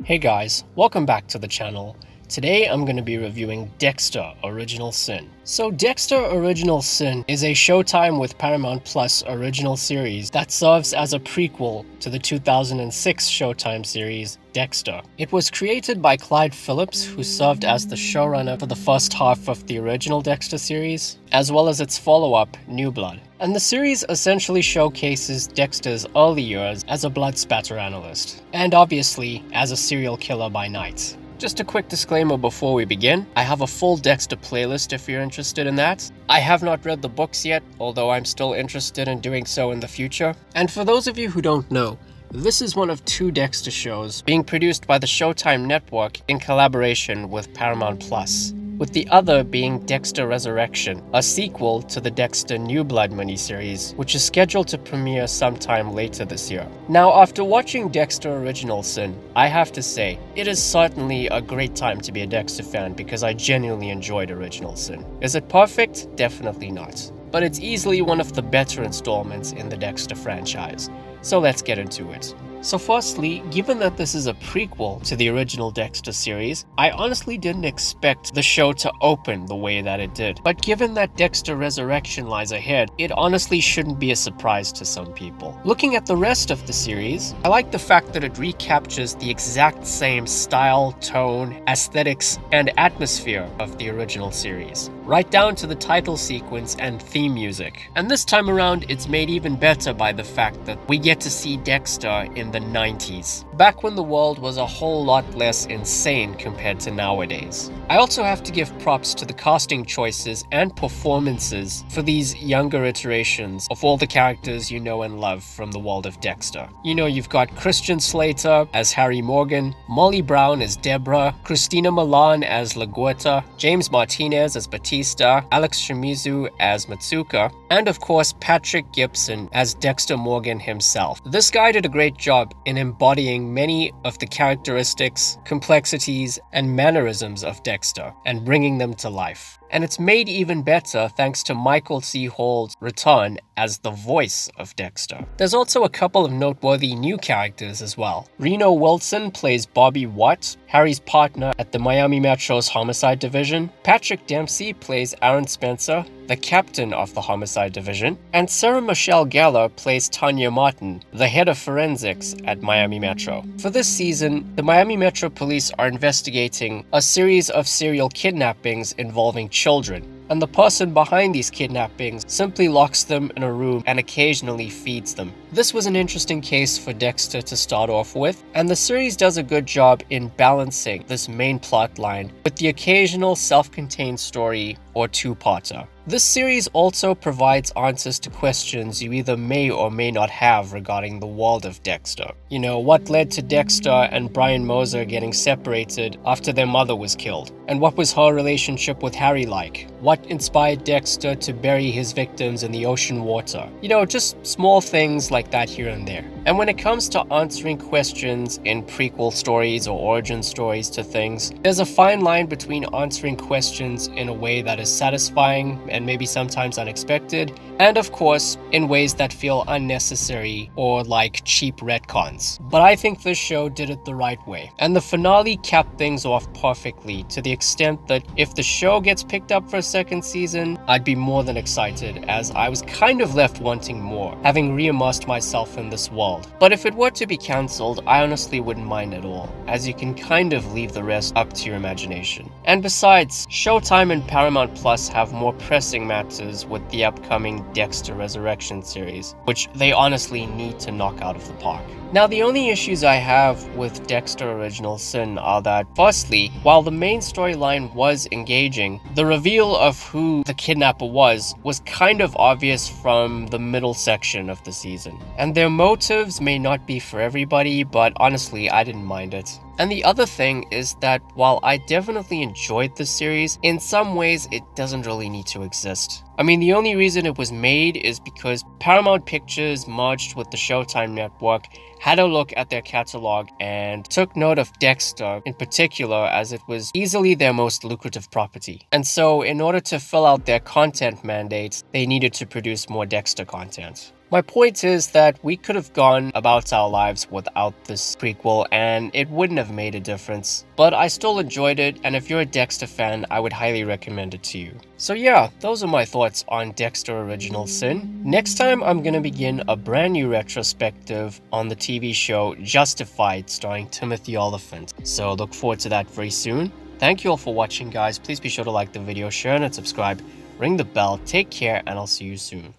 Hey guys, welcome back to the channel. Today I'm going to be reviewing Dexter Original Sin. So Dexter Original Sin is a Showtime with Paramount Plus original series that serves as a prequel to the 2006 Showtime series Dexter. It was created by Clyde Phillips, who served as the showrunner for the first half of the original Dexter series, as well as its follow-up, New Blood. And the series essentially showcases Dexter's early years as a blood spatter analyst, and obviously as a serial killer by night. Just a quick disclaimer before we begin, I have a full Dexter playlist if you're interested in that. I have not read the books yet, although I'm still interested in doing so in the future. And for those of you who don't know, this is one of two Dexter shows being produced by the Showtime network in collaboration with Paramount Plus, with the other being Dexter Resurrection, a sequel to the Dexter New Blood miniseries, which is scheduled to premiere sometime later this year. Now, after watching Dexter Original Sin, I have to say, it is certainly a great time to be a Dexter fan because I genuinely enjoyed Original Sin. Is it perfect? Definitely not. But it's easily one of the better installments in the Dexter franchise. So let's get into it. So firstly, given that this is a prequel to the original Dexter series, I honestly didn't expect the show to open the way that it did. But given that Dexter Resurrection lies ahead, it honestly shouldn't be a surprise to some people. Looking at the rest of the series, I like the fact that it recaptures the exact same style, tone, aesthetics, and atmosphere of the original series, right down to the title sequence and theme music. And this time around, it's made even better by the fact that we get to see Dexter in the 90s, back when the world was a whole lot less insane compared to nowadays. I also have to give props to the casting choices and performances for these younger iterations of all the characters you know and love from the world of Dexter. You know, you've got Christian Slater as Harry Morgan, Molly Brown as Deborah, Christina Milan as LaGuerta, James Martinez as Batista, Alex Shimizu as Matsuka, and of course Patrick Gibson as Dexter Morgan himself. This guy did a great job in embodying many of the characteristics, complexities, and mannerisms of Dexter and bringing them to life. And it's made even better thanks to Michael C. Hall's return as the voice of Dexter. There's also a couple of noteworthy new characters as well. Reno Wilson plays Bobby Watt, Harry's partner at the Miami Metro's Homicide Division. Patrick Dempsey plays Aaron Spencer, the captain of the Homicide Division. And Sarah Michelle Gellar plays Tanya Martin, the head of forensics at Miami Metro. For this season, the Miami Metro Police are investigating a series of serial kidnappings involving children. And the person behind these kidnappings simply locks them in a room and occasionally feeds them. This was an interesting case for Dexter to start off with, and the series does a good job in balancing this main plot line with the occasional self-contained story or two-parter. This series also provides answers to questions you either may or may not have regarding the world of Dexter. You know, what led to Dexter and Brian Moser getting separated after their mother was killed? And what was her relationship with Harry like? What inspired Dexter to bury his victims in the ocean water? You know, just small things like that here and there. And when it comes to answering questions in prequel stories or origin stories to things, there's a fine line between answering questions in a way that is satisfying and maybe sometimes unexpected, and of course, in ways that feel unnecessary or like cheap retcons. But I think this show did it the right way, and the finale capped things off perfectly to the extent that if the show gets picked up for a second season, I'd be more than excited, as I was kind of left wanting more, having re-immersed myself in this world. But if it were to be cancelled, I honestly wouldn't mind at all, as you can kind of leave the rest up to your imagination. And besides, Showtime and Paramount Plus have more pressing matters with the upcoming Dexter Resurrection series, which they honestly need to knock out of the park. Now, the only issues I have with Dexter Original Sin are that, firstly, while the main storyline was engaging, the reveal of who the kidnapper was kind of obvious from the middle section of the season. And their motives may not be for everybody, but honestly, I didn't mind it. And the other thing is that while I definitely enjoyed the series, in some ways it doesn't really need to exist. I mean, the only reason it was made is because Paramount Pictures merged with the Showtime network, had a look at their catalog, and took note of Dexter in particular as it was easily their most lucrative property. And so, in order to fill out their content mandates, they needed to produce more Dexter content. My point is that we could have gone about our lives without this prequel and it wouldn't have made a difference. But I still enjoyed it, and if you're a Dexter fan, I would highly recommend it to you. So yeah, those are my thoughts on Dexter Original Sin. Next time I'm gonna begin a brand new retrospective on the TV show Justified starring Timothy Oliphant. So look forward to that very soon. Thank you all for watching, guys. Please be sure to like the video, share and subscribe, ring the bell, take care, and I'll see you soon.